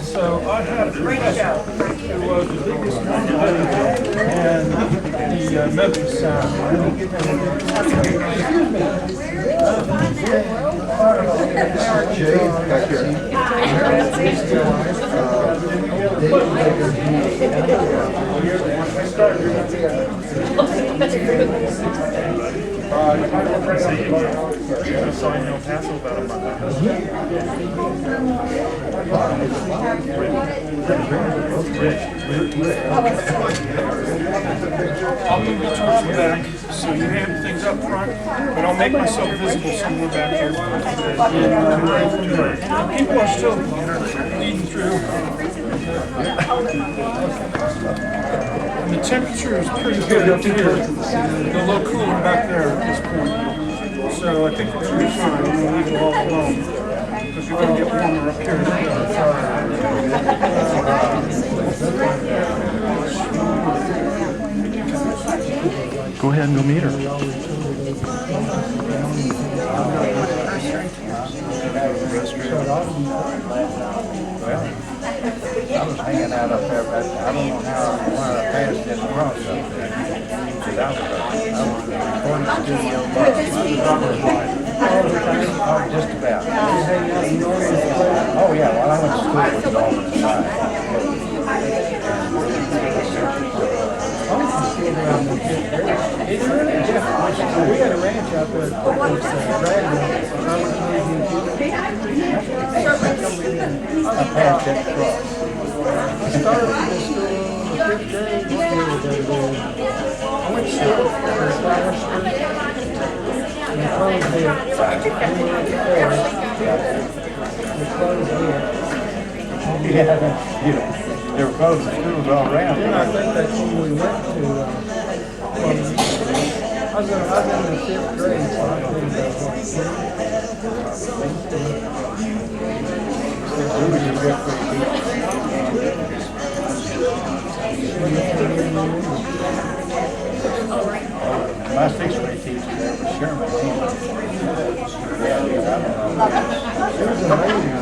So I had a professor who was the biggest and the Memphis sound. Jay, back here. So in El Paso about a month ago. I'll move the top back so you have things up front, but I'll make myself visible somewhere back here. People are still leading through. And the temperature is pretty good up here. A little cooler back there at this point. So I think we're going to be fine. I'm going to leave it all alone because we're going to get warmer up here. Go ahead and go meet her. I was hanging out up there, but I don't know how I passed in the cross up there. I was recording studio Oh, just about. Oh yeah, well I went to school with Norman side. We had a ranch out there. I passed that cross. I started in school in the 5th grade. What year was I there? I went to school in Flower Street. And the closed there. We closed there. Yeah, they were closing schools all around. Yeah, I think that's when we went to I was in the 5th grade, so I think that's what my 6th grade teacher there was Sherman. It was amazing.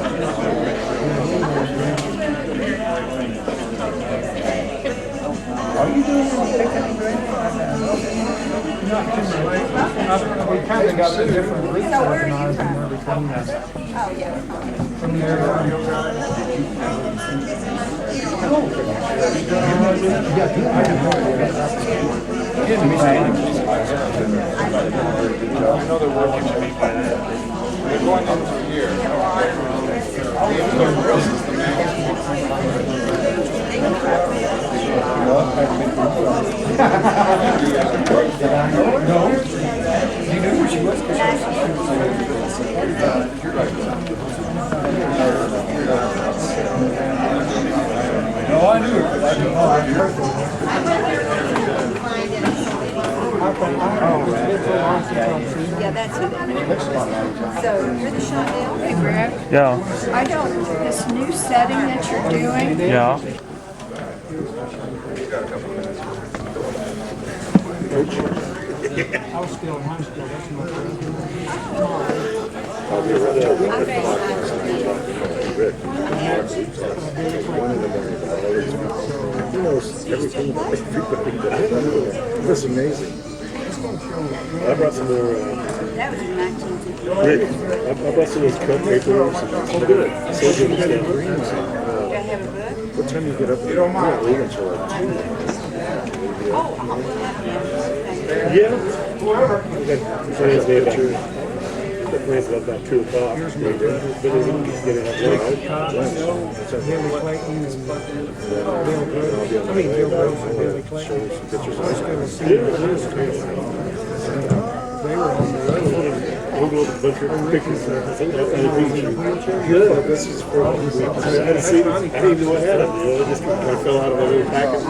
Are you doing any picking grade? Not too much. We kind of got the different routes organized and everything. Oh, yeah. From there on. I know they're working to meet by that. They're going on for a year. No. You knew where she was? No, I knew her. Yeah, that's it. So you're the Shondell? Hey, Greg. Yeah. I don't, this new setting that you're doing. Yeah. I was still in high school. That's my friend. He knows everything about everybody. That's amazing. I brought some more. That was in 1950. Rick, I brought some of those cut papers. Oh, good. So good. Do I have a book? What time do you get up? You don't mind. We're leaving until like 2. Oh, I'll put that in. Yeah. We got plans made about plans about 2 o'clock. But we can get it up lunch. Billy Clayton and Bill Gross. I mean, Bill Gross and Billy Clayton. They were on the road. We'll go with a bunch of pictures. Good. This is for I didn't know what had it. I just kind of fell out of my little packet.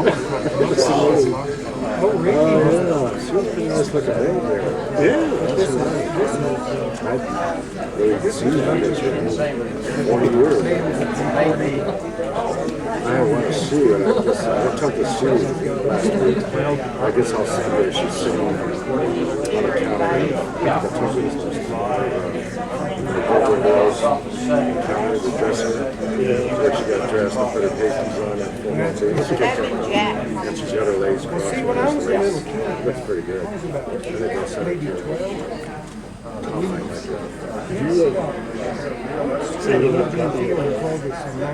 Oh, really? Yeah. She was pretty nice looking baby there. Yeah. That's nice. I really see that. 20 years. I want to sue, and I talked to Sue last week. I guess I'll see her. She's sitting on the counter. The dressing her pasties on it. Full on taste. And she's got her legs crossed. See, when I was a little kid, Looks pretty good. I think I'll send it to her.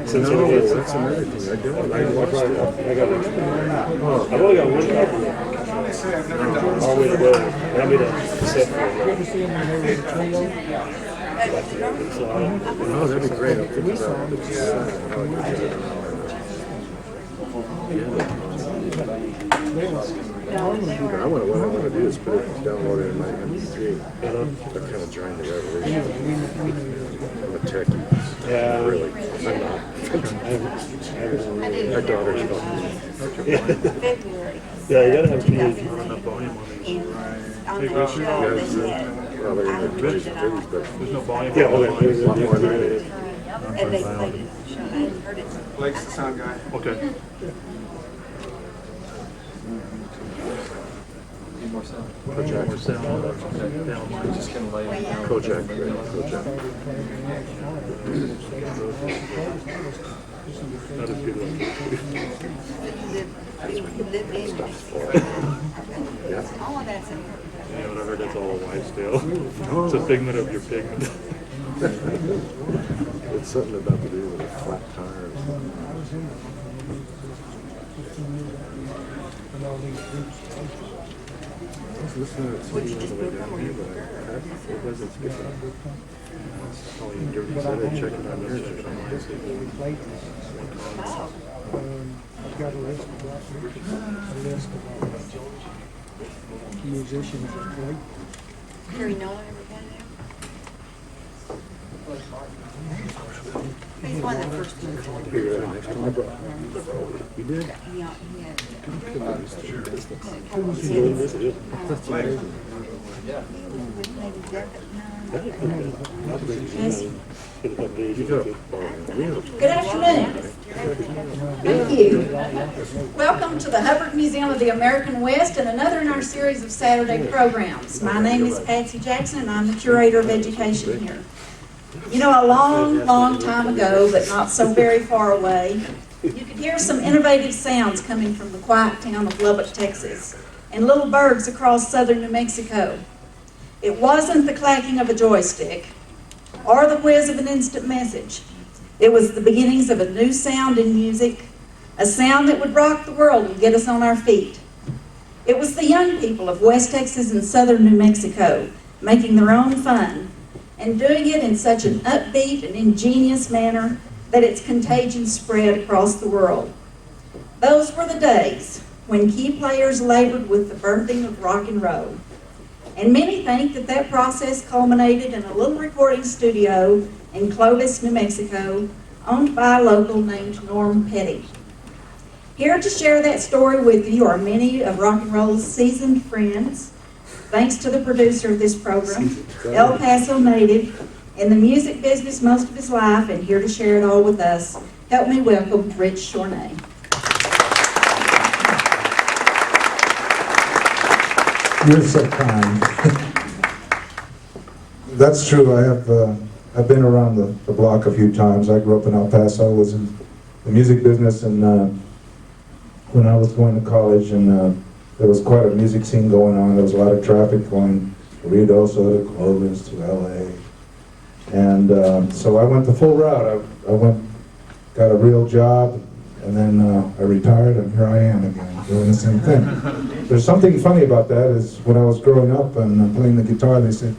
Since no, that's another thing. I don't. I watched it. I've only got one copy. All the way to go. I made a set for it. Oh, that'd be great. I'll think about what I want to do is put it, download it in my MP3. I'm kind of joined the revolution. I'm a techie. Yeah. Really. I'm not. My daughter's not. Yeah, you gotta have PhD. Well, they're in their 20s and 30s, but there's no volume. Yeah, well, there's a lot more than it. And they played it. I hadn't heard it. Blake's the sound guy. Okay. Kojak. More sound. Just gonna lay it down. Kojak, right? Kojak. That is good. Yeah. All of that's important. Yeah, but I heard that's all a wife's tale. It's a figment of your pigment. It's something about to do with a flat tire or something. I was listening to it on the way down here, but it wasn't skipping. Oh, you dirty said it, check it out there, check it out there. I've got a list of musicians that play. Harry Nolan ever been there? He's one of the first ones. Figure out next time I brought. You did? Yeah, he had. Good afternoon. Thank you. Welcome to the Hubbard Museum of the American West and another in our series of Saturday programs. My name is Patsy Jackson and I'm the curator of education here. You know, a long, long time ago, but not so very far away, you could hear some innovative sounds coming from the quiet town of Lubbock, Texas, and little birds across southern New Mexico. It wasn't the clacking of a joystick or the whiz of an instant message. It was the beginnings of a new sound in music, a sound that would rock the world and get us on our feet. It was the young people of West Texas and southern New Mexico making their own fun and doing it in such an upbeat and ingenious manner that its contagion spread across the world. Those were the days when key players labored with the birthing of rock and roll. And many think that that process culminated in a little recording studio in Clovis, New Mexico, owned by a local named Norm Petty. Here to share that story with you are many of rock and roll's seasoned friends, thanks to the producer of this program, El Paso native, in the music business most of his life, and here to share it all with us. Help me welcome Rich Chorne. You're so kind. That's true. I've been around the block a few times. I grew up in El Paso. Was in the music business, and when I was going to college, and there was quite a music scene going on. There was a lot of traffic going to Ruidoso, to Clovis, to LA, and so I went the full route. I went, got a real job, and then I retired, and here I am again doing the same thing. There's something funny about that is when I was growing up and playing the guitar, they said,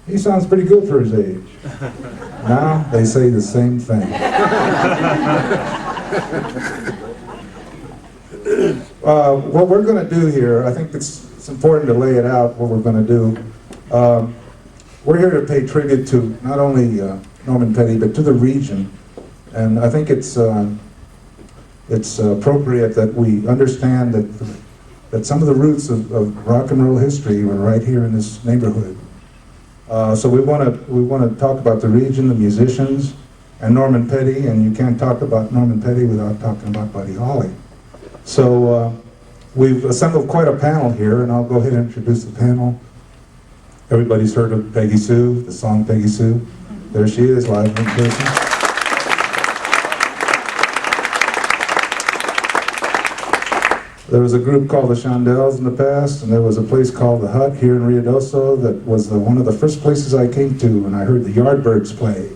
he sounds pretty good for his age. Now they say the same thing. What we're going to do here, I think it's important to lay it out what we're going to do. We're here to pay tribute to not only Norman Petty, but to the region. And I think it's appropriate that we understand that some of the roots of rock and roll history were right here in this neighborhood. So we want to talk about the region, the musicians, and Norman Petty, and you can't talk about Norman Petty without talking about Buddy Holly. So we've assembled quite a panel here, and I'll go ahead and introduce the panel. Everybody's heard of Peggy Sue, the song Peggy Sue. There she is, live in person. There was a group called the Shondells in the past, and there was a place called the Hut here in Ruidoso that was one of the first places I came to when I heard the Yardbirds play.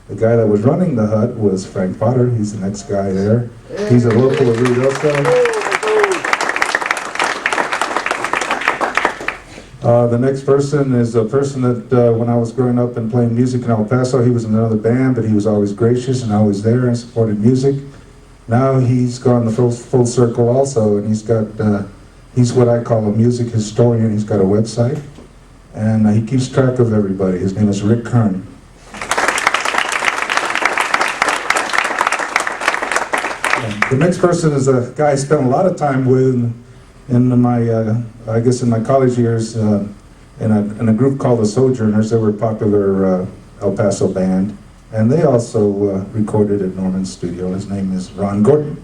The guy that was running the Hut was Frank Potter. He's the next guy there. He's a local of Ruidoso. The next person is a person that when I was growing up and playing music in El Paso, he was in another band, but he was always gracious and always there and supported music. Now he's gone the full circle also, and he's what I call a music historian. He's got a website, and he keeps track of everybody. His name is Rick Chorne. The next person is a guy I spent a lot of time with in my, I guess in my college years, in a group called the Sojourners. They were a popular El Paso band, and they also recorded at Norman's studio. His name is Ron Gordon.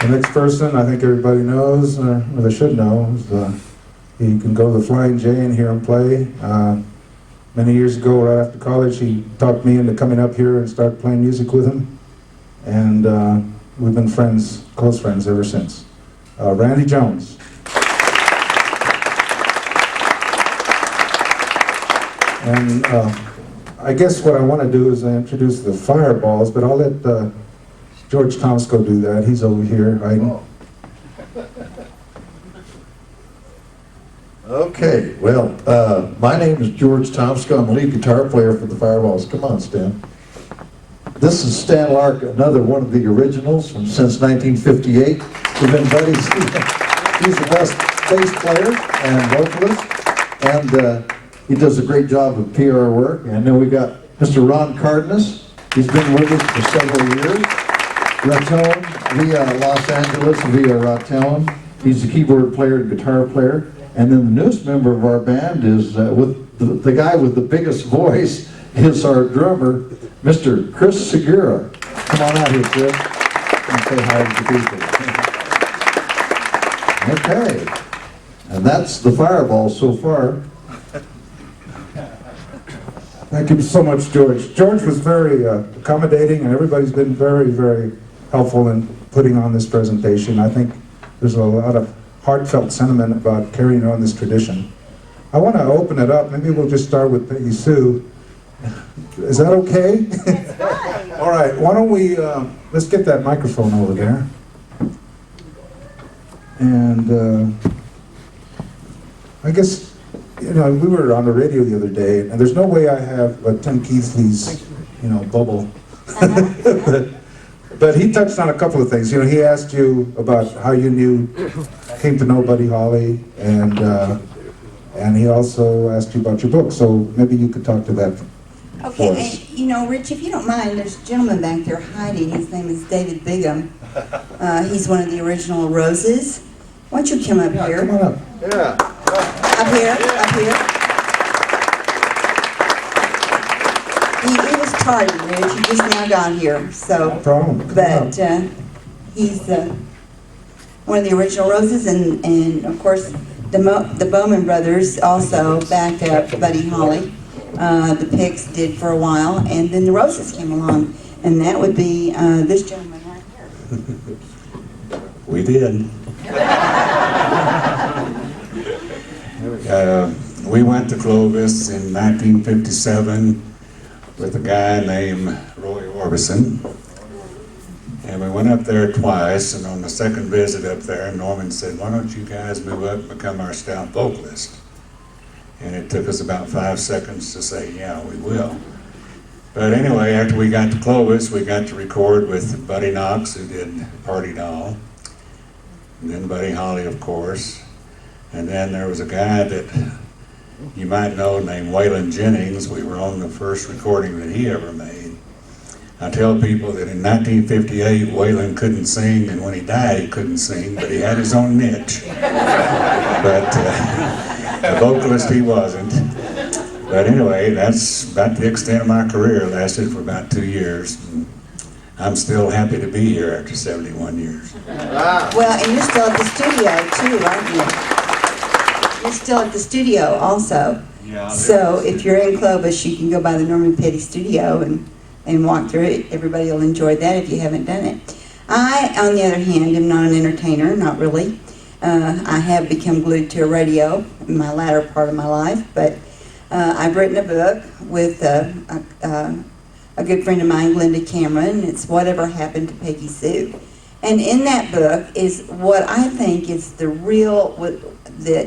The next person I think everybody knows, or they should know, is you can go to the Flying J and hear him play. Many years ago, right after college, he talked me into coming up here and start playing music with him. And we've been friends, close friends ever since. Randy Jones. And I guess what I want to do is introduce the Fireballs, but I'll let George Tomsko do that. He's over here hiding. Okay, well, my name is George Tomsko. I'm the lead guitar player for the Fireballs. Come on, Stan. This is Stan Lark, another one of the originals since 1958. We've been buddies. He's the best bass player and vocalist, and he does a great job of PR work. And then we got Mr. Ron Cardenas. He's been with us for several years. Raton via Los Angeles via Raton. He's the keyboard player and guitar player. And then the newest member of our band is with the guy with the biggest voice is our drummer, Mr. Chris Segura. Come on out here, Chris, and say hi to the people. Okay, and that's the Fireball so far. Thank you so much, George. George was very accommodating, and everybody's been very, very helpful in putting on this presentation. I think there's a lot of heartfelt sentiment about carrying on this tradition. I want to open it up. Maybe we'll just start with Peggy Sue. Is that okay? That's fine. All right, why don't we, let's get that microphone over there. And I guess, you know, we were on the radio the other day, and there's no way I have Tim Keithley's, you know, bubble. But he touched on a couple of things. You know, he asked you about how you came to know Buddy Holly, and he also asked you about your book. So maybe you could talk to that. Okay, and you know, Rich, if you don't mind, there's a gentleman back there hiding. His name is David Bigham. He's one of the original Roses. Why don't you come up here? Come on up. Yeah. Up here, up here. He was tardy, Rich. He just now got here, so. No problem. Come But up. he's one of the original Roses, and of course, the Bowman brothers also backed up Buddy Holly. The Pigs did for a while, and then the Roses came along, and that would be this gentleman right here. We did. We went to Clovis in 1957 with a guy named Roy Orbison, and we went up there twice, and on the second visit up there, Norman said, "Why don't you guys move up and become our staff vocalist?" And it took us about 5 seconds to say, "Yeah, we will." But anyway, after we got to Clovis, we got to record with Buddy Knox, who did Party Doll, and then Buddy Holly, of course. And then there was a guy that you might know named Waylon Jennings. We were on the first recording that he ever made. I tell people that in 1958, Waylon couldn't sing, and when he died, he couldn't sing, but he had his own niche. But a vocalist he wasn't. But anyway, that's about the extent of my career. It lasted for about 2 years. And I'm still happy to be here after 71 years. Well, and you're still at the studio too, aren't you? You're still at the studio also. Yeah. So if you're in Clovis, you can go by the Norman Petty studio and and walk through it. Everybody will enjoy that if you haven't done it. I, on the other hand, am not an entertainer, not really. I have become glued to a radio in my latter part of my life, but I've written a book with a good friend of mine, Glenda Cameron. It's Whatever Happened to Peggy Sue. And in that book is what I think is the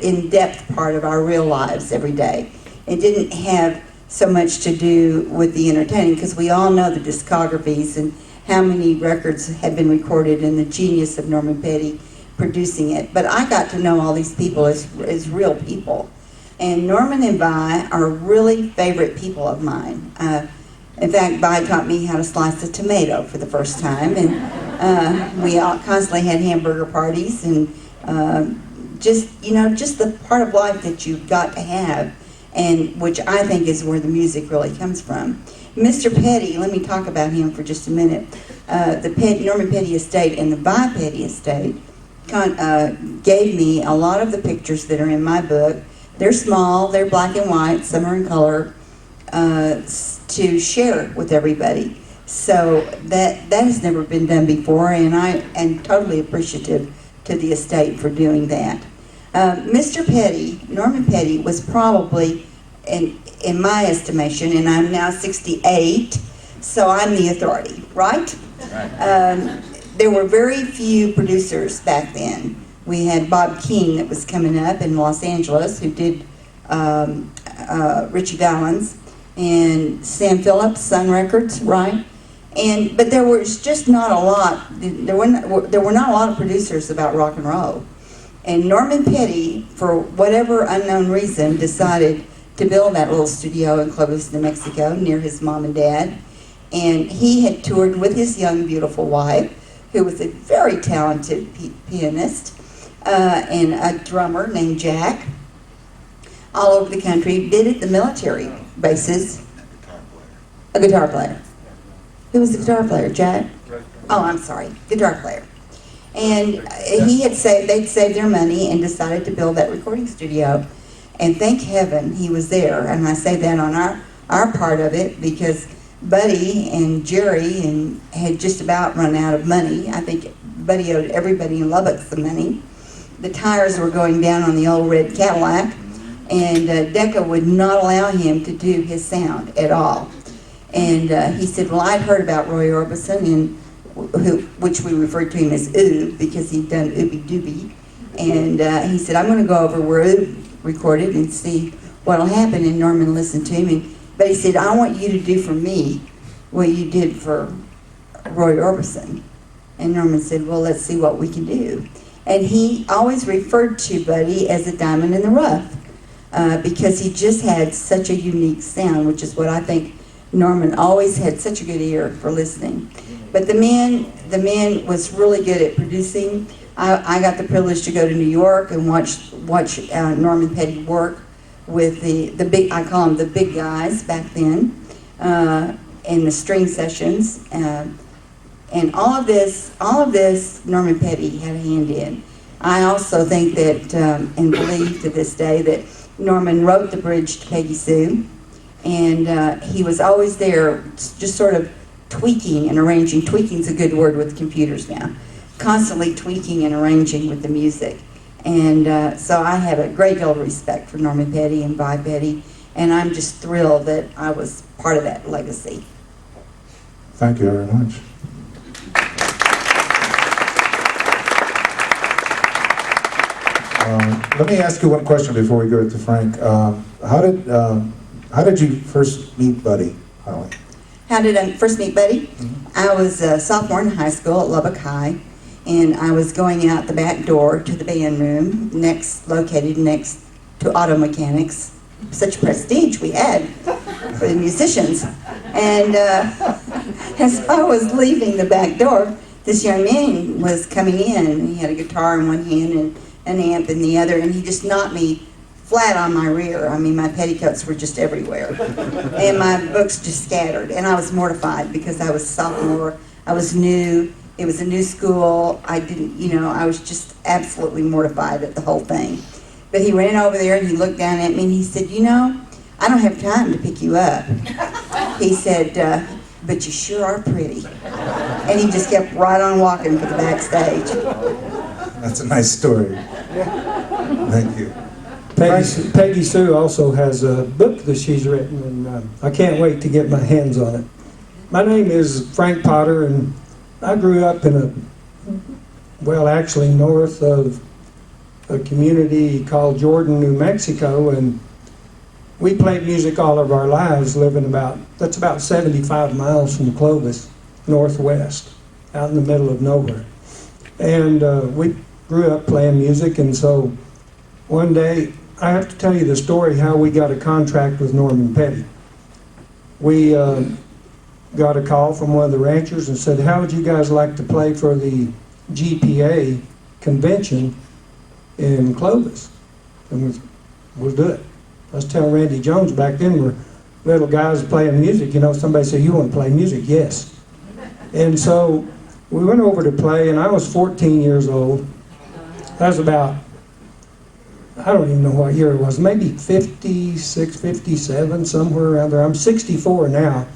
in-depth part of our real lives every day. It didn't have so much to do with the entertaining, because we all know the discographies and how many records had been recorded and the genius of Norman Petty producing it. But I got to know all these people as real people. And Norman and Vi are really favorite people of mine. In fact, Vi taught me how to slice a tomato for the first time, and we all constantly had hamburger parties, and just the part of life that you've got to have, and which I think is where the music really comes from. Mr. Petty, let me talk about him for just a minute. The Norman Petty estate and the Vi Petty estate gave me a lot of the pictures that are in my book. They're small, they're black and white, some are in color, to share with everybody. So that has never been done before, and I am totally appreciative to the estate for doing that. Mr. Petty, Norman Petty, was probably, in my estimation, and I'm now 68, so I'm the authority, right? There were very few producers back then. We had Bob King that was coming up in Los Angeles, who did Richie Valens, and Sam Phillips, Sun Records, right? But there was just not a lot. There were not a lot of producers about rock and roll. And Norman Petty, for whatever unknown reason, decided to build that little studio in Clovis, New Mexico, near his mom and dad. And he had toured with his young, beautiful wife, who was a very talented pianist, and a drummer named Jack, all over the country, did at the military bases. A guitar player. Who was the guitar player? Jack? Oh, I'm sorry. Guitar player. And they'd saved their money and decided to build that recording studio. And thank heaven he was there. And I say that on our part of it, because Buddy and Jerry had just about run out of money. I think Buddy owed everybody in Lubbock some money. The tires were going down on the old red Cadillac, and Decca would not allow him to do his sound at all. And he said, well, I'd heard about Roy Orbison, which we referred to him as Oob, because he'd done Ooby Dooby. And he said, I'm going to go over where Oob recorded and see what'll happen. And Norman listened to him. But he said, I want you to do for me what you did for Roy Orbison. And Norman said, well, let's see what we can do. And he always referred to Buddy as a diamond in the rough, because he just had such a unique sound, which is what I think Norman always had such a good ear for listening. But the man was really good at producing. I got the privilege to go to New York and watch Norman Petty work with the big, I call them the big guys back then, in the string sessions. And all of this Norman Petty had a hand in. I also think that, and believe to this day, that Norman wrote the bridge to Peggy Sue, and he was always there, just sort of tweaking and arranging. Tweaking's a good word with computers now. Constantly tweaking and arranging with the music. And so I have a great deal of respect for Norman Petty and Vi Petty, and I'm just thrilled that I was part of that legacy. Thank you very much. Let me ask you one question before we go to Frank. How did you first meet Buddy Holly? How did I first meet Buddy? Mm-hmm. I was a sophomore in high school at Lubbock High, and I was going out the back door to the band room, located next to auto mechanics. Such prestige we had for the musicians. And as I was leaving the back door, this young man was coming in, and he had a guitar in one hand and an amp in the other, and he just knocked me flat on my rear. I mean, my petticoats were just everywhere, and my books just scattered. And I was mortified because I was sophomore. I was new. It was a new school. I was just absolutely mortified at the whole thing. But he ran over there and he looked down at me and he said, I don't have time to pick you up. He said, but you sure are pretty. And he just kept right on walking for the backstage. That's a nice story. Thank you. Peggy Sue also has a book that she's written, and I can't wait to get my hands on it. My name is Frank Potter, and I grew up in actually north of a community called Chorne, New Mexico, and we played music all of our lives, living that's about 75 miles from Clovis, northwest, out in the middle of nowhere. And we grew up playing music, and so one day, I have to tell you the story how we got a contract with Norman Petty. We got a call from one of the ranchers and said, how would you guys like to play for the GPA convention in Clovis? And we'll do it. I was telling Randy Jones back then, we're little guys playing music, somebody said, you want to play music? Yes. And so we went over to play, and I was 14 years old. That was about, I don't even know what year it was, maybe 56, 57, somewhere around there. I'm 64 now,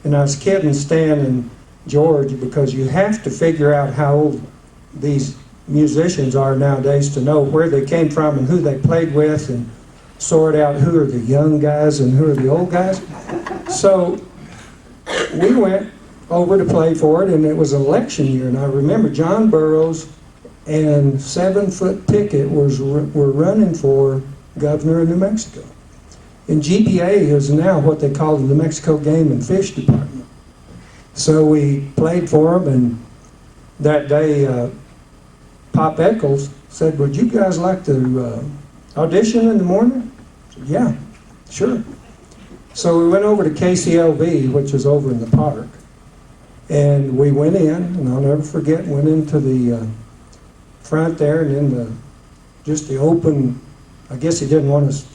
and I was kidding Stan and George because you have to figure out how old these musicians are nowadays to know where they came from and who they played with and sort out who are the young guys and who are the old guys. So we went over to play for it, and it was election year, and I remember John Burroughs and 7-Foot Pickett were running for governor of New Mexico. And GPA is now what they call the New Mexico Game and Fish Department. So we played for them, and that day Pop Eccles said, would you guys like to audition in the morning? I said, yeah, sure. So we went over to KCLV, which is over in the park, and we went in, and I'll never forget, went into the front there, and in just the open, I guess he didn't want us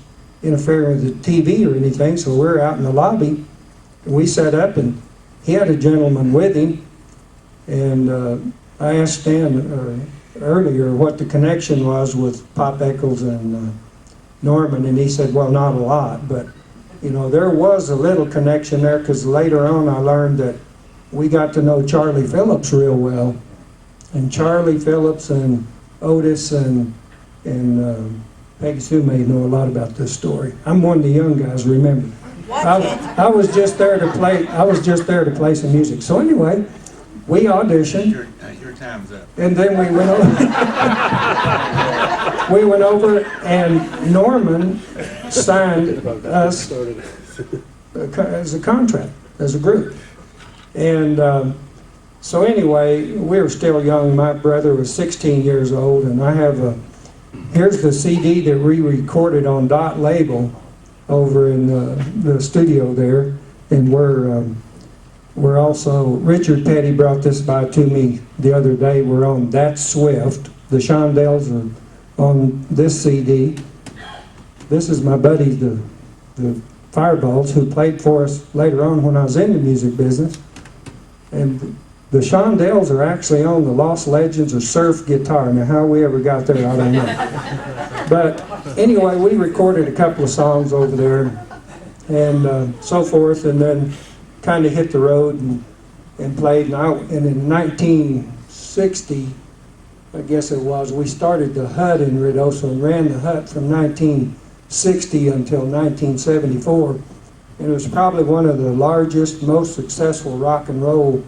interfering with the TV or anything, so we're out in the lobby, and we sat up, and he had a gentleman with him, and I asked Stan earlier what the connection was with Pop Eccles and Norman, and he said, well, not a lot, but there was a little connection there, because later on I learned that we got to know Charlie Phillips real well. And Charlie Phillips and Otis and Peggy Sue may know a lot about this story. I'm one of the young guys, remember. I was just there to play. I was just there to play some music. So anyway, we auditioned. Your time's up. And then we went over. We went over, and Norman signed us as a contract, as a group, and. So anyway, we were still young. My brother was 16 years old, and I have here's the CD that we recorded on Dot Label over in the studio there, and we're also, Richard Petty brought this by to me the other day. We're on That's Swift. The Shondells are on this CD. This is my buddy, the Fireballs, who played for us later on when I was in the music business, and the Shondells are actually on the Lost Legends of Surf Guitar. Now, how we ever got there, I don't know. But anyway, we recorded a couple of songs over there and so forth, and then kind of hit the road and played. And in 1960, I guess it was, we started the Hut in Ruidoso and ran the Hut from 1960 until 1974. And it was probably one of the largest, most successful rock and roll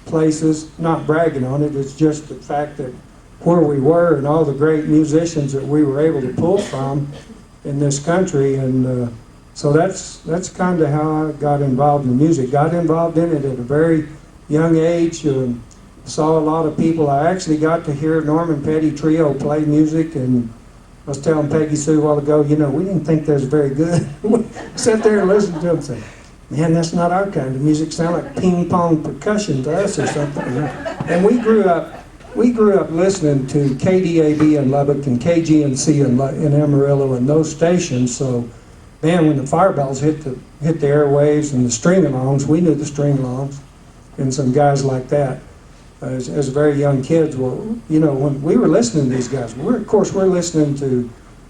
places. Not bragging on it, it's just the fact that where we were and all the great musicians that we were able to pull from in this country, and so that's kind of how I got involved in music. Got involved in it at a very young age. Saw a lot of people. I actually got to hear Norman Petty Trio play music, and I was telling Peggy Sue a while ago, we didn't think they was very good. We sat there and listened to them and said, man, that's not our kind of music. Sound like ping pong percussion to us or something. And we grew up listening to KDAB in Lubbock and KGNC in Amarillo and those stations. So, man, when the Fireballs hit the airwaves and the string-alongs, we knew the string-alongs and some guys like that as very young kids. Well, when we were listening to these guys, we're listening to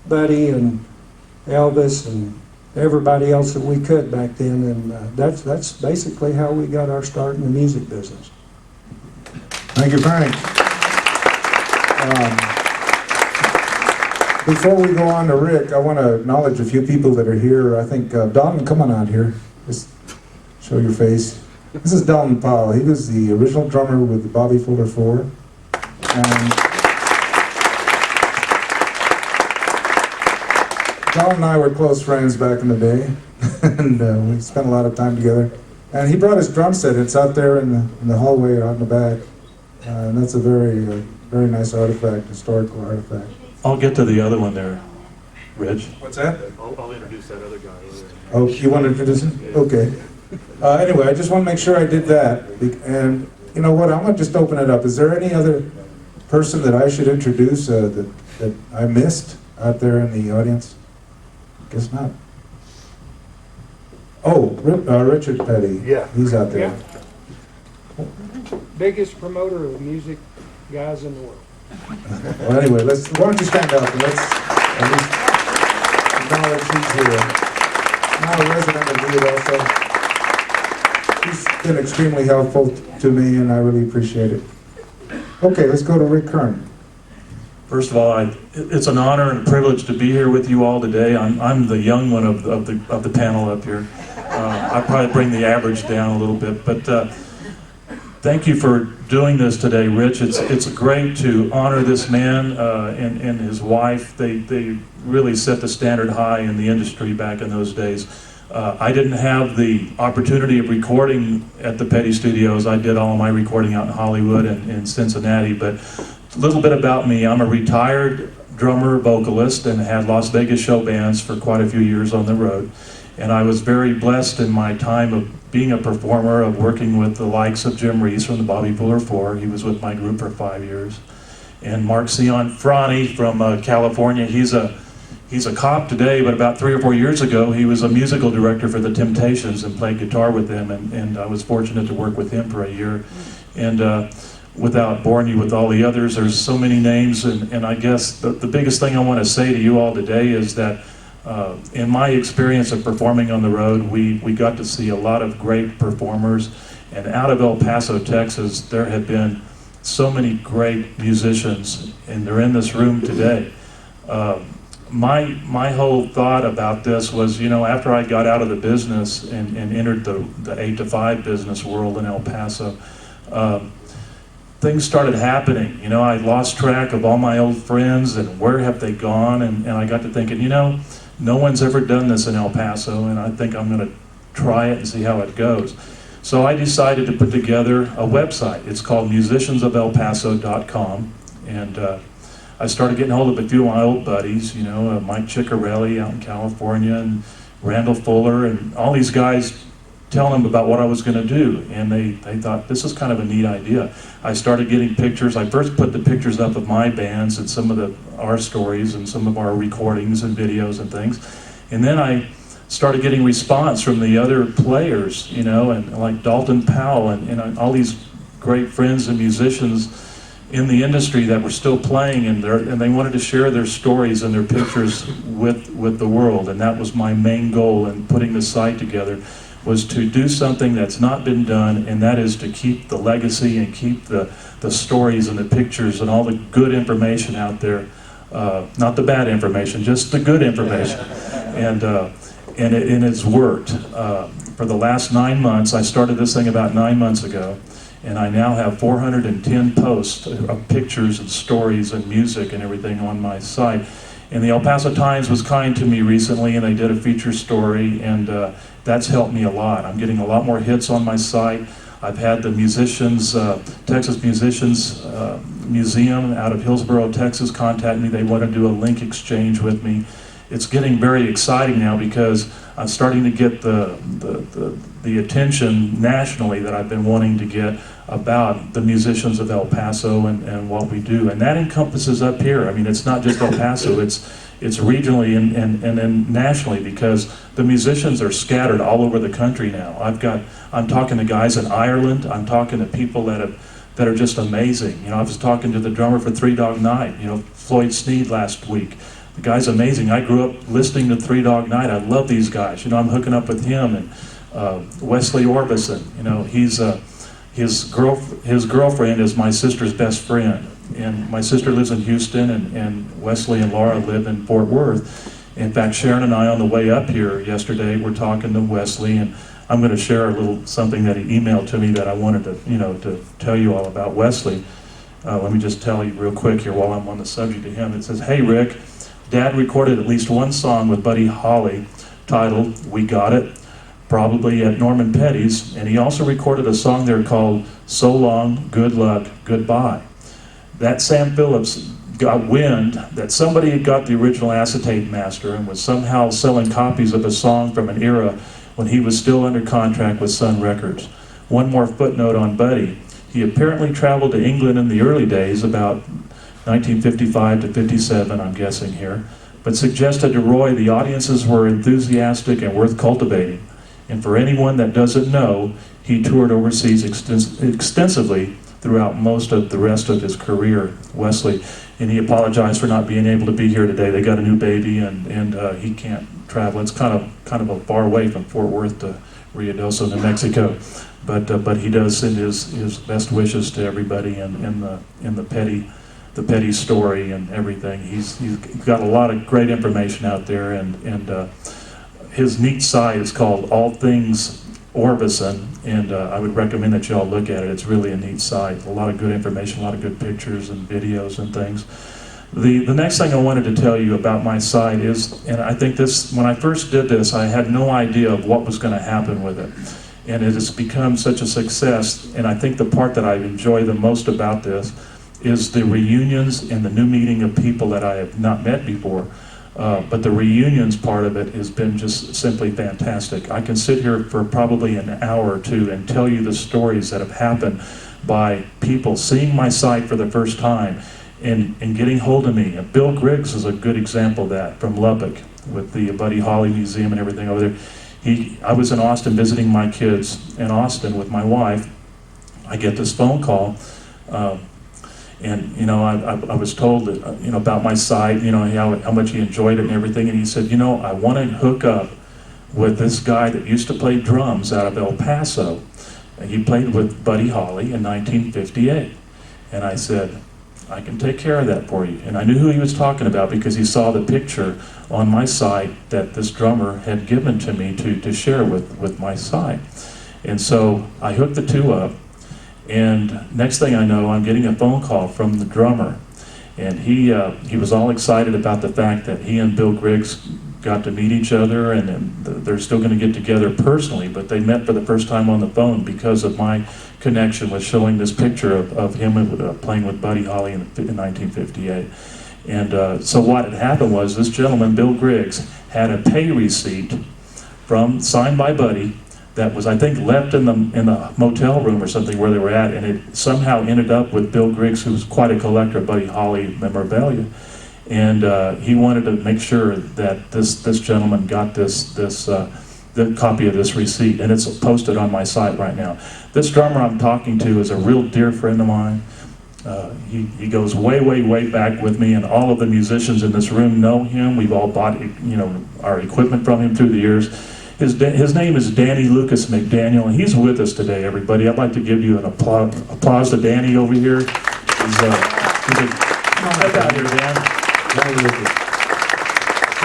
Buddy and Elvis and everybody else that we could back then, and that's basically how we got our start in the music business. Thank you, Frank. Before we go on to Rick, I want to acknowledge a few people that are here. I think, Dalton, come on out here. Just show your face. This is Dalton Powell. He was the original drummer with the Bobby Fuller Four. And Dalton and I were close friends back in the day, and we spent a lot of time together. And he brought his drum set. It's out there in the hallway out in the back. And that's a very nice artifact, historical artifact. I'll get to the other one there, Rich. What's that? I'll introduce that other guy later. Oh, you want to introduce him? Okay. Anyway, I just want to make sure I did that. And you know what? I'm going to just open it up. Is there any other person that I should introduce that I missed out there in the audience? Guess not. Oh, Richard Petty. Yeah. He's out there. Yeah. Biggest promoter of music guys in the world. Well, anyway, why don't you stand up and let's at least acknowledge he's here. Now a resident of Ruidoso. He's been extremely helpful to me, and I really appreciate it. Okay, let's go to Rick Chorne. First of all, it's an honor and privilege to be here with you all today. I'm the young one of the panel up here. I probably bring the average down a little bit, but thank you for doing this today, Rich. It's great to honor this man and his wife. They really set the standard high in the industry back in those days. I didn't have the opportunity of recording at the Petty Studios. I did all of my recording out in Hollywood and in Cincinnati, but a little bit about me. I'm a retired drummer, vocalist, and had Las Vegas show bands for quite a few years on the road. And I was very blessed in my time of being a performer, of working with the likes of Jim Reese from the Bobby Fuller Four. He was with my group for 5 years. And Mark Cianfrani from California. He's a cop today, but about 3 or 4 years ago, he was a musical director for the Temptations and played guitar with them. And I was fortunate to work with him for a year. And without boring you with all the others, there's so many names. And I guess the biggest thing I want to say to you all today is that in my experience of performing on the road, we got to see a lot of great performers. And out of El Paso, Texas, there have been so many great musicians, and they're in this room today. My whole thought about this was, you know, after I got out of the business and entered the 8 to 5 business world in El Paso, things started happening. You know, I lost track of all my old friends and where have they gone, and I got to thinking, you know, no one's ever done this in El Paso, and I think I'm going to try it and see how it goes. So I decided to put together a website. It's called musiciansofElPaso.com, and I started getting hold of a few of my old buddies, you know, Mike Ciccarelli out in California, and Randall Fuller, and all these guys, telling them about what I was going to do, and they thought, this is kind of a neat idea. I started getting pictures. I first put the pictures up of my bands and some of our stories and some of our recordings and videos and things, and then I started getting response from the other players, you know, and like Dalton Powell and all these great friends and musicians in the industry that were still playing, and they wanted to share their stories and their pictures with the world. And that was my main goal in putting the site together, was to do something that's not been done, and that is to keep the legacy and keep the stories and the pictures and all the good information out there, not the bad information, just the good information. And it's worked. For the last 9 months, I started this thing about 9 months ago, and I now have 410 posts of pictures and stories and music and everything on my site. And the El Paso Times was kind to me recently, and they did a feature story, and that's helped me a lot. I'm getting a lot more hits on my site. I've had the Texas Musicians Museum out of Hillsboro, Texas contact me. They want to do a link exchange with me. It's getting very exciting now because I'm starting to get the attention nationally that I've been wanting to get about the musicians of El Paso and what we do. And that encompasses up here. I mean, it's not just El Paso, it's regionally and then nationally, because the musicians are scattered all over the country now. I'm talking to guys in Ireland. I'm talking to people that are just amazing. You know, I was talking to the drummer for Three Dog Night, you know, Floyd Sneed last week. The guy's amazing. I grew up listening to Three Dog Night. I love these guys. You know, I'm hooking up with him and Wesley Orbison. You know, his girlfriend is my sister's best friend. And my sister lives in Houston, and Wesley and Laura live in Fort Worth. In fact, Sharon and I on the way up here yesterday were talking to Wesley, and I'm going to share a little something that he emailed to me that I wanted to, to tell you all about Wesley. Let me just tell you real quick here while I'm on the subject of him. It says, "Hey Rick, Dad recorded at least one song with Buddy Holly titled We Got It, probably at Norman Petty's, and he also recorded a song there called So Long, Good Luck, Goodbye. That Sam Phillips got wind that somebody had got the original acetate master and was somehow selling copies of a song from an era when he was still under contract with Sun Records. One more footnote on Buddy. He apparently traveled to England in the early days, about 1955 to 57, I'm guessing here, but suggested to Roy the audiences were enthusiastic and worth cultivating. And for anyone that doesn't know, he toured overseas extensively throughout most of the rest of his career, Wesley. And he apologized for not being able to be here today. They got a new baby, and he can't travel. It's kind of a far away from Fort Worth to Ruidoso, New Mexico. But he does send his best wishes to everybody in the Petty story and everything. He's got a lot of great information out there, and his neat site is called All Things Orbison, and I would recommend that you all look at it. It's really a neat site. A lot of good information, a lot of good pictures and videos and things. The next thing I wanted to tell you about my site is, and I think this, when I first did this, I had no idea of what was going to happen with it. And it has become such a success, and I think the part that I enjoy the most about this is the reunions and the new meeting of people that I have not met before. But the reunions part of it has been just simply fantastic. I can sit here for probably an hour or two and tell you the stories that have happened by people seeing my site for the first time and getting hold of me. And Bill Griggs is a good example of that, from Lubbock with the Buddy Holly Museum and everything over there. I was in Austin visiting my kids in Austin with my wife. I get this phone call. And I was told that, about my site, how much he enjoyed it and everything. And he said, I want to hook up with this guy that used to play drums out of El Paso. And he played with Buddy Holly in 1958. And I said, I can take care of that for you. And I knew who he was talking about because he saw the picture on my site that this drummer had given to me to share with my site. And so I hooked the two up. And next thing I know, I'm getting a phone call from the drummer, and he was all excited about the fact that he and Bill Griggs got to meet each other, and they're still going to get together personally, but they met for the first time on the phone because of my connection with showing this picture of him playing with Buddy Holly in 1958. And so what had happened was this gentleman, Bill Griggs, had a pay receipt signed by Buddy, that was, I think, left in the motel room or something where they were at, and it somehow ended up with Bill Griggs, who was quite a collector of Buddy Holly memorabilia, and he wanted to make sure that this gentleman got the copy of this receipt, and it's posted on my site right now. This drummer I'm talking to is a real dear friend of mine. He goes way back with me, and all of the musicians in this room know him. We've all bought our equipment from him through the years. His name is Danny Lucas McDaniel, and he's with us today, everybody. I'd like to give you an applause to Danny over here. He's out here, Dan. Danny Lucas.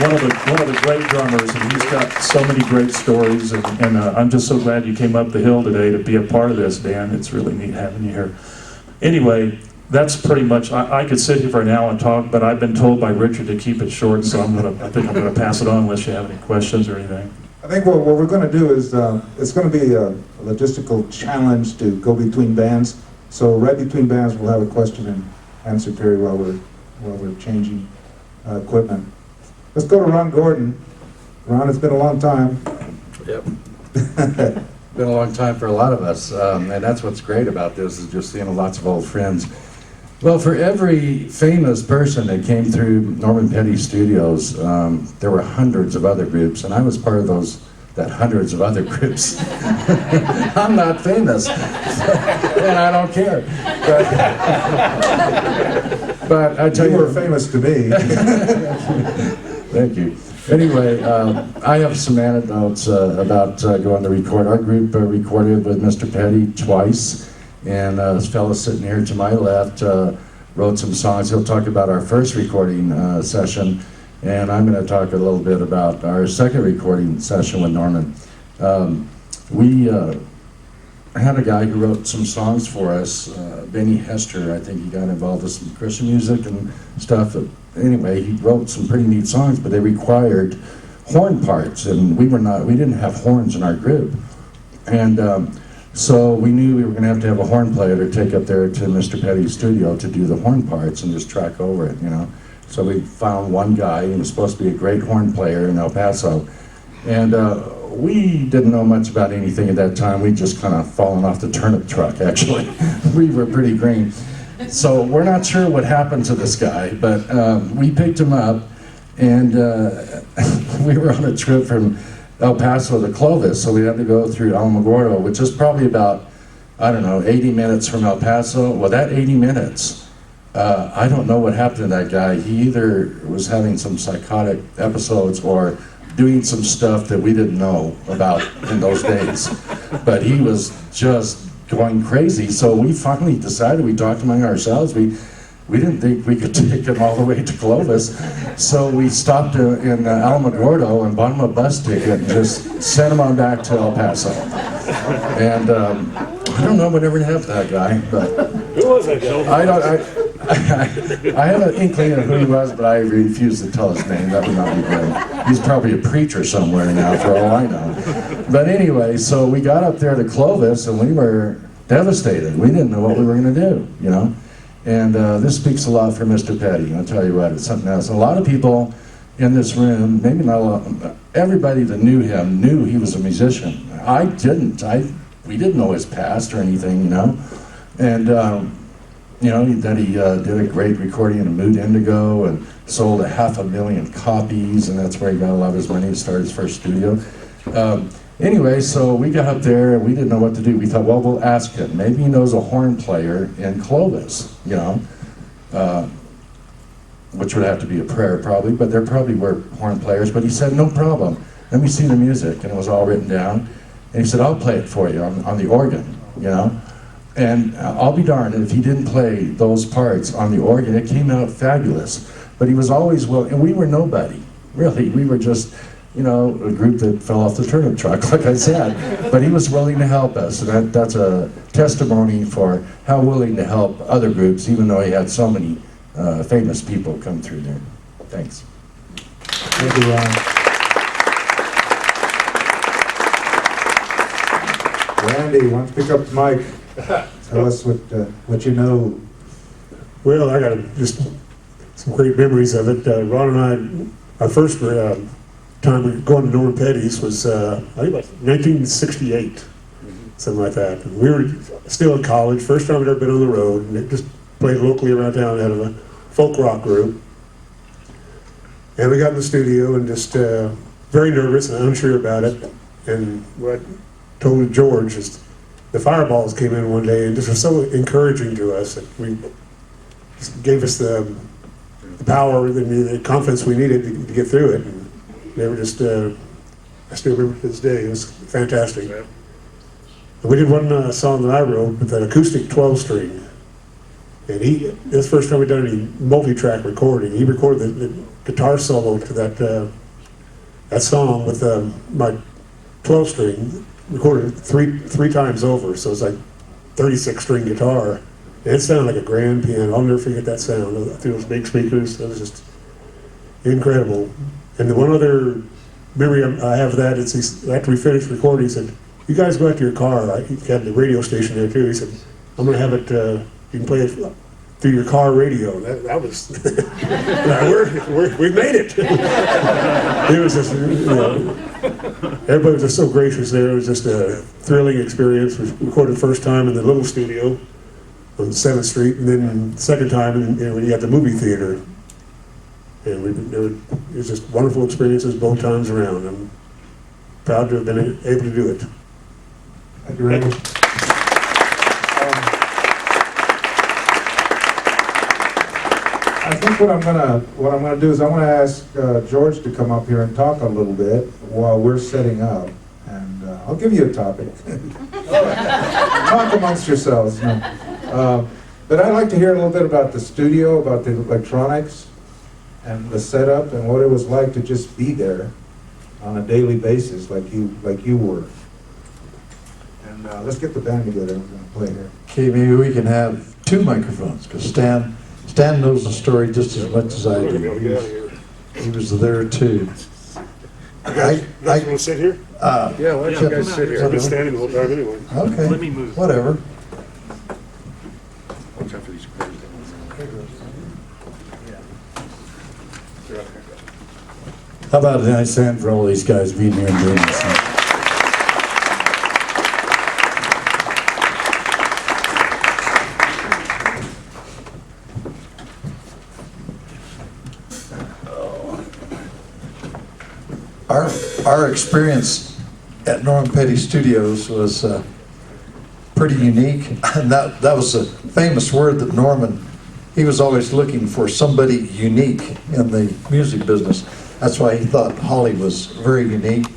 One of the great drummers, and he's got so many great stories, and I'm just so glad you came up the hill today to be a part of this, Dan. It's really neat having you here. Anyway, that's pretty much, I could sit here for an hour and talk, but I've been told by Richard to keep it short, so I think I'm gonna pass it on unless you have any questions or anything. I think what we're going to do is, it's going to be a logistical challenge to go between bands. So right between bands, we'll have a question and answer period while we're changing equipment. Let's go to Ron Gordon. Ron, it's been a long time. Yep. Been a long time for a lot of us, and that's what's great about this, is just seeing lots of old friends. Well, for every famous person that came through Norman Petty Studios, there were hundreds of other groups, and I was part of those that hundreds of other groups. I'm not famous, and I don't care. But I tell you, You were famous to me. thank you. Anyway, I have some anecdotes about going to record. Our group recorded with Mr. Petty twice, and this fellow sitting here to my left wrote some songs. He'll talk about our first recording session, and I'm going to talk a little bit about our second recording session with Norman. We had a guy who wrote some songs for us, Benny Hester. I think he got involved with some Christian music and stuff. Anyway, he wrote some pretty neat songs, but they required horn parts, and we didn't have horns in our group. And so we knew we were going to have a horn player to take up there to Mr. Petty's studio to do the horn parts and just track over it, you know. So we found one guy, he was supposed to be a great horn player in El Paso. And we didn't know much about anything at that time. We'd just kind of fallen off the turnip truck, actually. We were pretty green. So we're not sure what happened to this guy, but we picked him up, and we were on a trip from El Paso to Clovis, so we had to go through Alamogordo, which is probably about, I don't know, 80 minutes from El Paso. Well, that 80 minutes, I don't know what happened to that guy. He either was having some psychotic episodes or doing some stuff that we didn't know about in those days. But he was just going crazy. So we finally decided, we talked among ourselves, we didn't think we could take him all the way to Clovis. So we stopped in Alamogordo and bought him a bus ticket and just sent him on back to El Paso. And I don't know whatever happened to that guy, but Who was that guy? I have an inkling of who he was, but I refuse to tell his name. That would not be good. He's probably a preacher somewhere now, for all I know. But anyway, so we got up there to Clovis, and we were devastated. We didn't know what we were going to do, you know. And this speaks a lot for Mr. Petty. I'll tell you what, it's something else. A lot of people in this room, maybe not a lot, everybody that knew him knew he was a musician. I didn't. We didn't know his past or anything, you know. And you know, that he did a great recording in Mood Indigo and sold 500,000 copies, and that's where he got a lot of his money to start his first studio. Anyway, so we got up there and we didn't know what to do. We thought, well, we'll ask him. Maybe he knows a horn player in Clovis, you know, which would have to be a prayer probably, but there probably were horn players. But he said, no problem. Let me see the music. And it was all written down. And he said, I'll play it for you on the organ, you know. And I'll be darned if he didn't play those parts on the organ. It came out fabulous. But he was always willing, and we were nobody, really. We were just, you know, a group that fell off the turnip truck, like I said. But he was willing to help us, and that's a testimony for how willing to help other groups, even though he had so many famous people come through there. Thanks. Thank you, Ron. Randy, why don't you pick up the mic? Tell us what you know. Well, I got just some great memories of it. Ron and I, our first time we were going to Norman Petty's was, I think about 1968, something like that. And we were still in college, first time we'd ever been on the road, and just played locally around town out of a folk rock group. And we got in the studio and just very nervous and unsure about it. And what I told George is, the Fireballs came in one day and just were so encouraging to us that we just gave us the power and the confidence we needed to get through it. And they were just, I still remember to this day, it was fantastic. And we did one song that I wrote with an acoustic 12-string. And this is the first time we'd done any multi-track recording. He recorded the guitar solo to that song with my 12-string. Recorded three times over, so it's like 36-string guitar. And it sounded like a grand piano. I'll never forget that sound through those big speakers. It was just incredible. And the one other memory I have of that is after we finished recording, he said, "You guys go out to your car." He had the radio station there too. He said, "I'm going to have it. You can play it through your car radio." That was we made it. It was just, you know, everybody was just so gracious there. It was just a thrilling experience. We recorded the first time in the little studio on 7th Street, and then the second time when you got the movie theater. And it was just wonderful experiences both times around. proud to have been able to do it. Thank you, Randy. I think what I'm gonna do is I want to ask George to come up here and talk a little bit while we're setting up, and I'll give you a topic. Talk amongst yourselves. No. But I'd like to hear a little bit about the studio, about the electronics, and the setup, and what it was like to just be there on a daily basis, like you were. And let's get the band together. We're gonna play here. Okay, maybe we can have two microphones, because Stan knows the story just as much as I do. He was there too. You guys want to sit here? Yeah, why don't you guys sit here? I've been standing the whole time anyway. Okay. Let me move. Whatever. Watch out for these crazy How about a nice hand for all these guys being here and doing this? Our experience at Norman Petty Studios was pretty unique, and that was a famous word that Norman, he was always looking for somebody unique in the music business. That's why he thought Holly was very unique.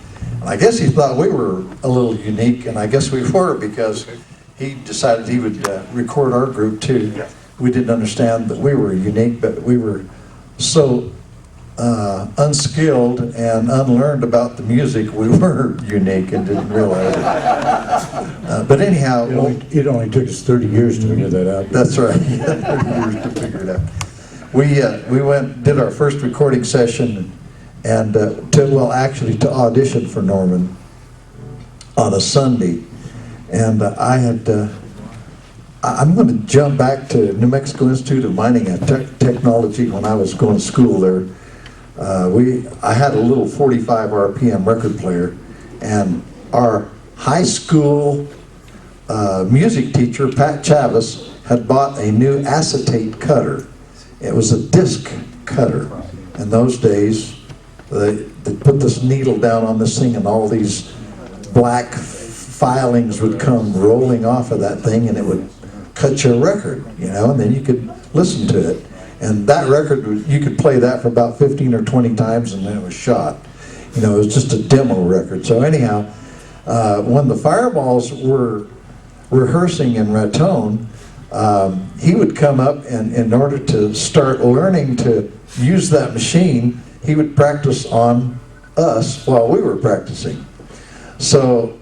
And I guess he thought we were a little unique, and I guess we were, because he decided he would record our group too. We didn't understand that we were unique, but we were so unskilled and unlearned about the music, we were unique and didn't realize it. But anyhow, It only took us 30 years to figure that out. that's right. 30 years to figure it out. We went, did our first recording session, and actually to audition for Norman on a Sunday. And I'm going to jump back to New Mexico Institute of Mining and Technology when I was going to school there. I had a little 45 RPM record player, and our high school music teacher, Pat Chavis, had bought a new acetate cutter. It was a disc cutter. In those days, they put this needle down on this thing, and all these black filings would come rolling off of that thing, and it would cut your record, and then you could listen to it. And that record, you could play that for about 15 or 20 times, and then it was shot. It was just a demo record. So anyhow, when the Fireballs were rehearsing in Raton, he would come up, and in order to start learning to use that machine, he would practice on us while we were practicing. So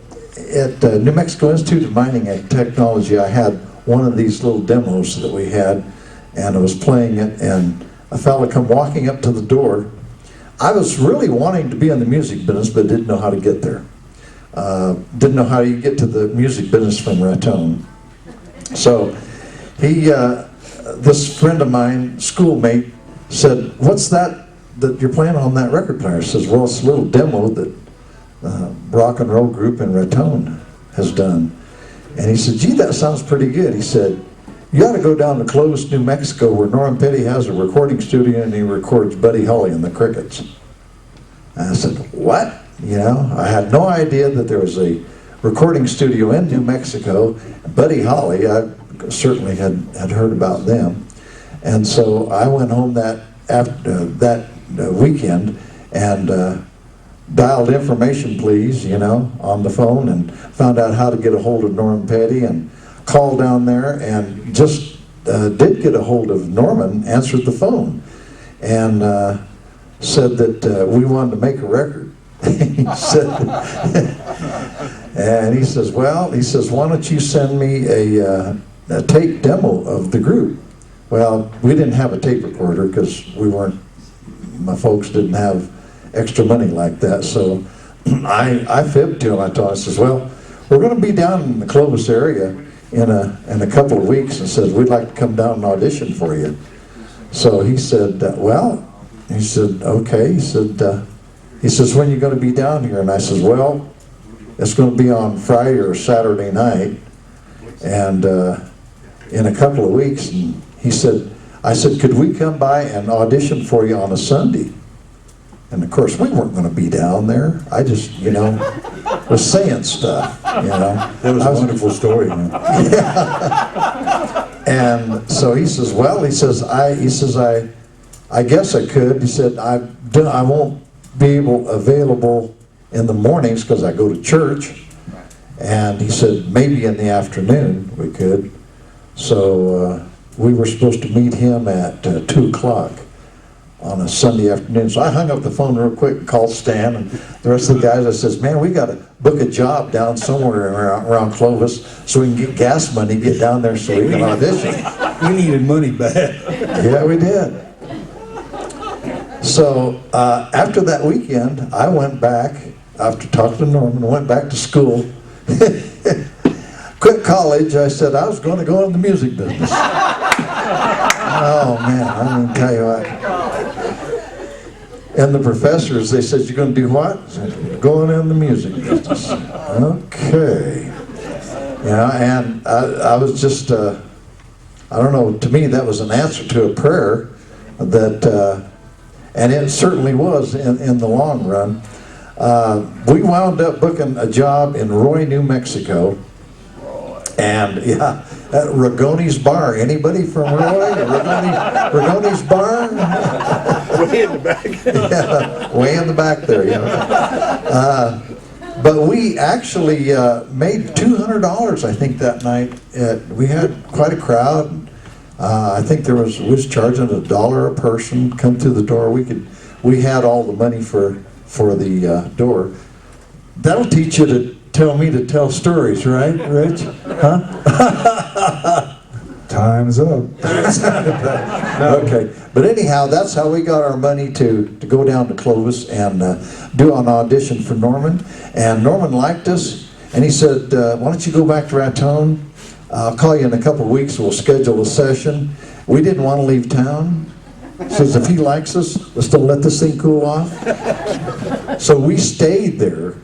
at New Mexico Institute of Mining and Technology, I had one of these little demos that we had, and I was playing it, and a fella come walking up to the door. I was really wanting to be in the music business, but didn't know how to get there. Didn't know how you get to the music business from Raton. So this friend of mine, schoolmate, said, "What's that you're playing on that record player?" I says, "Well, it's a little demo that rock and roll group in Raton has done." And he said, "Gee, that sounds pretty good." He said, "You ought to go down to Clovis, New Mexico, where Norman Petty has a recording studio, and he records Buddy Holly and the Crickets." And I said, "What?" I had no idea that there was a recording studio in New Mexico. Buddy Holly, I certainly had heard about them. And so I went home that weekend and dialed information please, on the phone, and found out how to get a hold of Norman Petty, and called down there, and just did get a hold of Norman, answered the phone, and said that we wanted to make a record. He said, and he says, "Why don't you send me a tape demo of the group?" Well, we didn't have a tape recorder because my folks didn't have extra money like that, so I fibbed to him. I says, "Well, we're going to be down in the Clovis area in a couple of weeks," and says, "We'd like to come down and audition for you." So he said, he said, "Okay." He says, "When are you going to be down here?" And I says, "Well, it's going to be on Friday or Saturday night, and in a couple of weeks." And I said, "Could we come by and audition for you on a Sunday?" And of course, we weren't going to be down there. I just, was saying stuff, That was a wonderful story, man. And so he says, well, I guess I could. He said, I won't be available in the mornings because I go to church. And he said, maybe in the afternoon we could. So we were supposed to meet him at 2 o'clock on a Sunday afternoon. So I hung up the phone real quick and called Stan and the rest of the guys. I says, man, we got to book a job down somewhere around Clovis so we can get gas money, get down there so we can audition. We needed money bad. Yeah, we did. So after that weekend, I went back, after talking to Norman, went back to school. Quit college. I said I was going to go in the music business. Oh man, I didn't tell you what. And the professors, they said, you're going to do what? I said, going in the music business. Okay. And I was just, I don't know, to me that was an answer to a prayer that, and it certainly was in the long run. We wound up booking a job in Roy, New Mexico. And yeah, at Ragoni's Bar. Anybody from Roy? Ragoni's Bar? Way in the back. Yeah, way in the back there, but we actually made $200, I think, that night. We had quite a crowd. I think we was charging $1 a person come through the door. We had all the money for the door. That'll teach you to tell me to tell stories, right, Rich? Huh? Time's up. Okay, but anyhow, that's how we got our money to go down to Clovis and do an audition for Norman. And Norman liked us, and he said, why don't you go back to Raton? I'll call you in a couple of weeks, we'll schedule a session. We didn't want to leave town. Says if he likes us, let's don't let this thing cool off. So we stayed there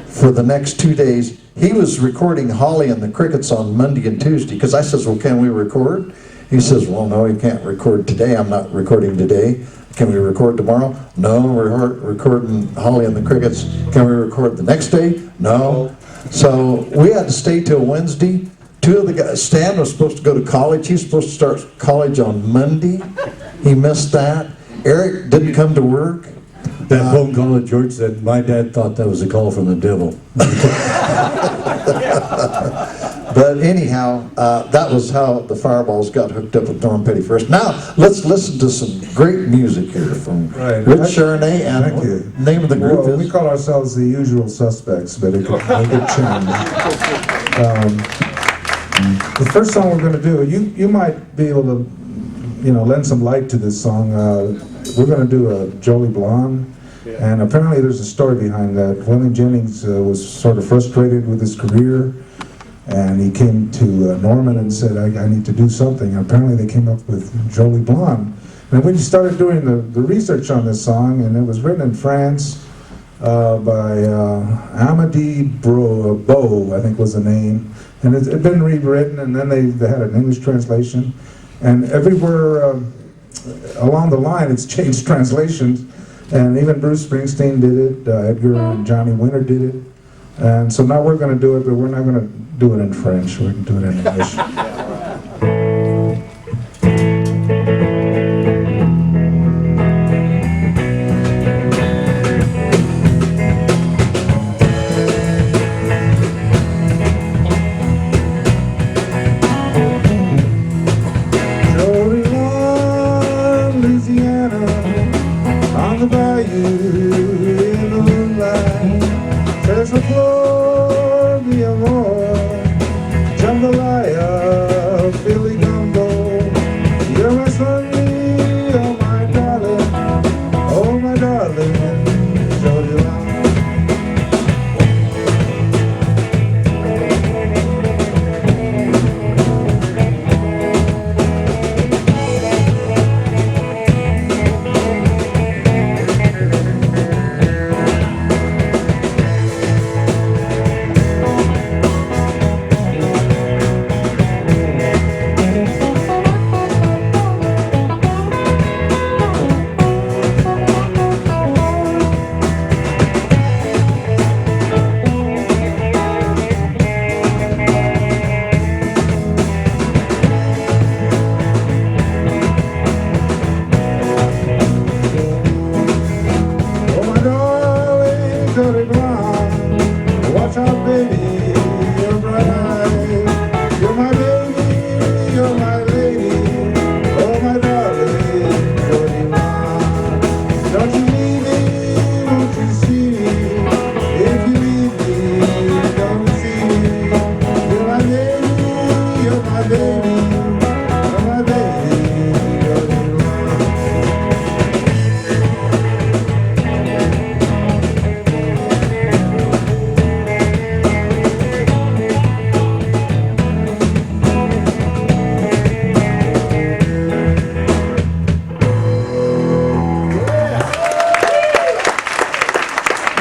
for the next 2 days. He was recording Holly and the Crickets on Monday and Tuesday, because I says, well, can we record? He says, well, no, you can't record today. I'm not recording today. Can we record tomorrow? No, we're recording Holly and the Crickets. Can we record the next day? No. So we had to stay till Wednesday. 2 of the guys, Stan was supposed to go to college. He's supposed to start college on Monday. He missed that. Eric didn't come to work. That phone call that George said, my dad thought that was a call from the devil. But anyhow, that was how the Fireballs got hooked up with Norman Petty first. Now, let's listen to some great music here from Rich Chorne, and Thank you. Name of the group is? We call ourselves the Usual Suspects, but it could change. The first song we're going to do, you might be able to, lend some light to this song. We're going to do a Jolie Blonde, and apparently there's a story behind that. Willie Jennings was sort of frustrated with his career, and he came to Norman and said, I need to do something. And apparently they came up with Jolie Blonde. And we started doing the research on this song, and it was written in France by Amédée Beau, I think was the name. And it had been rewritten, and then they had an English translation. And everywhere along the line, it's changed translations. And even Bruce Springsteen did it, Edgar and Johnny Winter did it. And so now we're going to do it, but we're not going to do it in French. We're going to do it in English.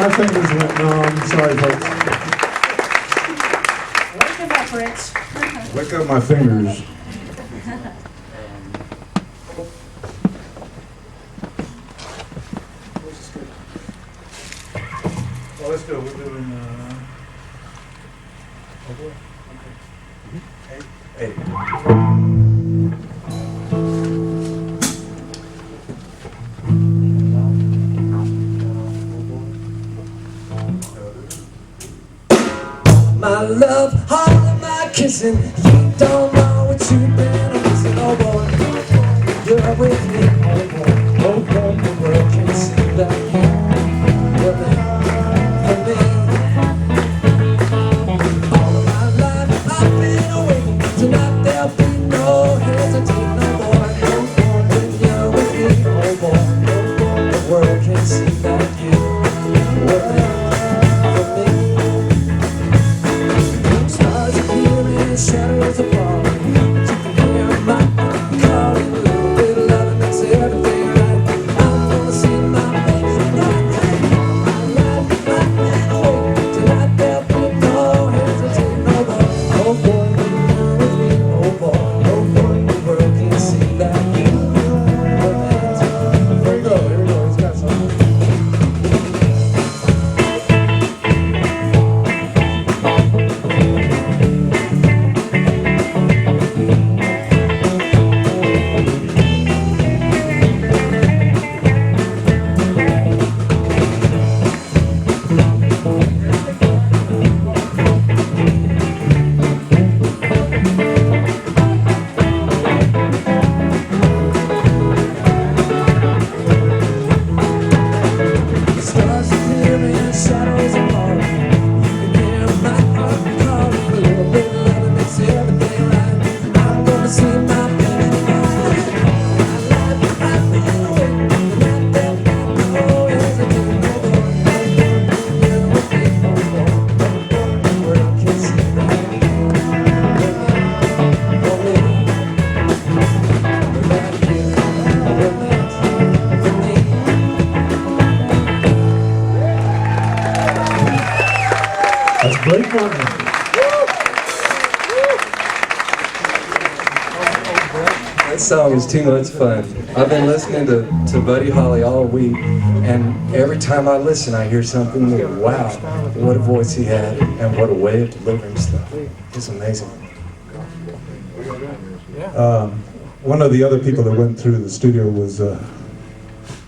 my fingers went numb. Sorry, folks. Wake him up, Rich. Wake up my fingers. Well, let's go. We're doing, oh boy. Okay. My love, all of my kissing, you don't know what you've been missing. Oh boy, you're with me. Oh boy, the world can see that you're there for me. All of my life I've been away. Tonight there'll be no hesitation. No boy, when you're with me. Oh boy, the world can see that you're there. Shadows of fall, but you can hear my heart calling. A little bit of love makes everything right. I'm gonna see my face tonight. My life, I've been away. Tonight there'll be no hesitation. No boy, oh boy, when you're with me. Oh boy, the world can see that you are meant. Here we go, he's got something. Stars appearing, shadows are falling. You can hear my heart calling. A little bit of love makes everything right. I'm gonna see my baby tonight. My life, I've been away. Tonight there'll be no hesitation. No boy, you're with me. Oh boy, the world can see that for me. That you're meant for me. That's great fun. That song is too much fun. I've been listening to Buddy Holly all week, and every time I listen, I hear something new. Wow, what a voice he had, and what a way of delivering stuff. It's amazing. One of the other people that went through the studio was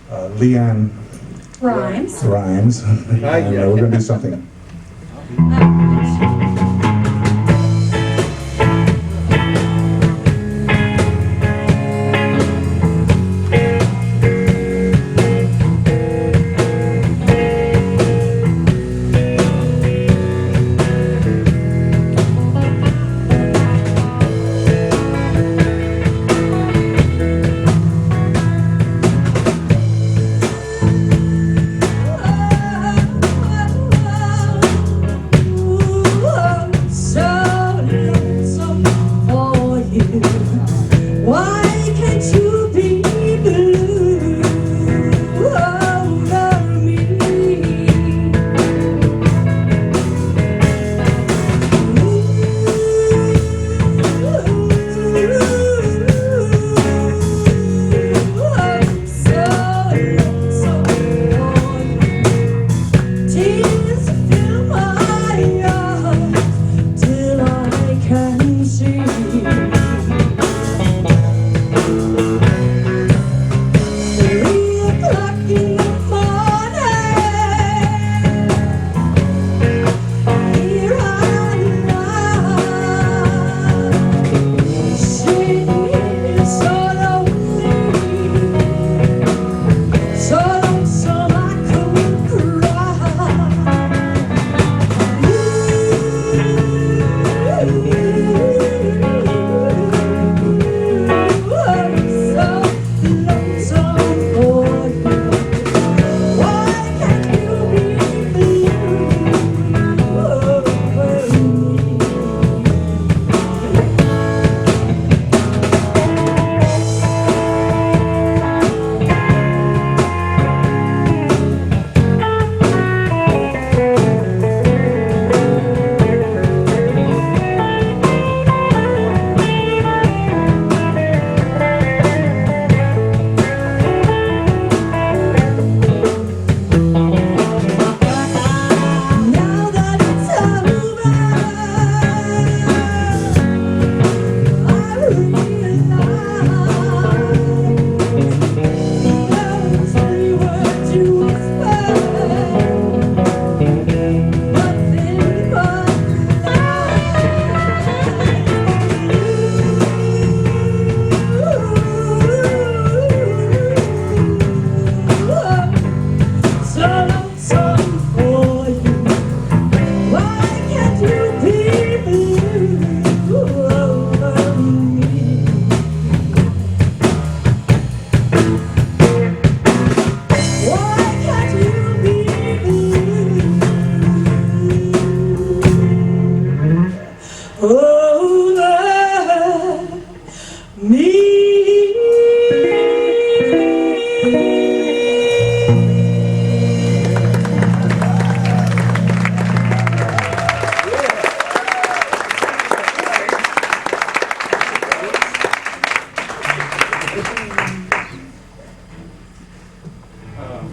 Leanne Rhymes. Rhymes. And, we're going to do something. Ooh.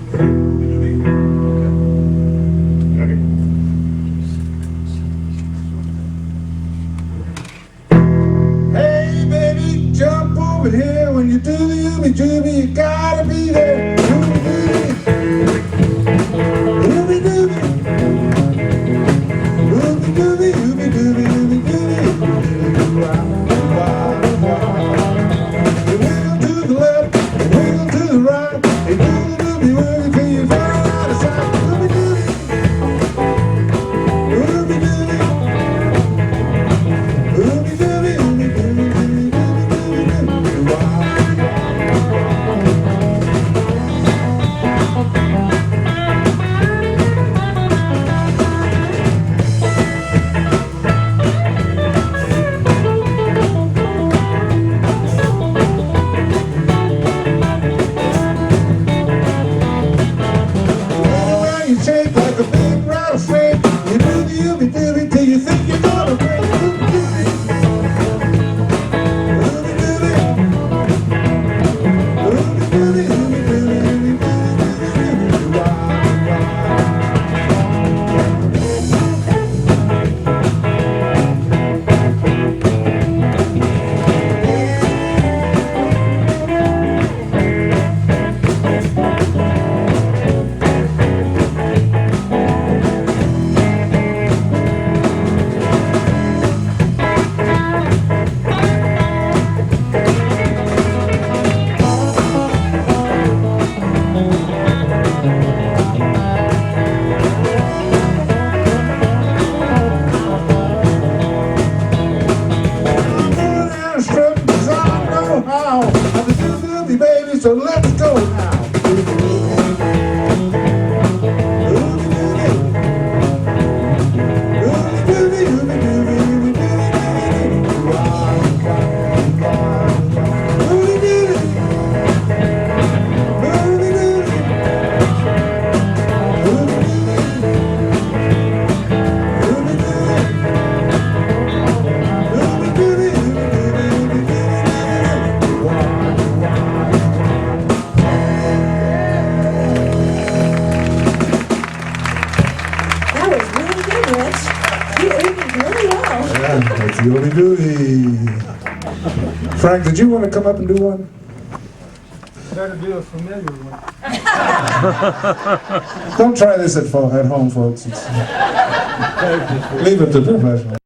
Hey baby, jump over here. When you do the ooby dooby, you gotta be there. Ooby dooby, ooby dooby, ooby dooby, ooby dooby, ooby dooby. You wiggle to the left, you wiggle to the right, you do the dooby wooby till you fall out of sight. Ooby dooby, ooby dooby, ooby dooby, ooby dooby, ooby you shake like a big rattlesnake. You do the ooby dooby till you think you're gonna break. Ooby dooby, ooby dooby, ooby dooby, ooby dooby, ooby baby, so let's go now. That's the ooby dooby. Frank, did you want to come up and do one? Better do a familiar one. Don't try this at home, folks. Leave it to professionals.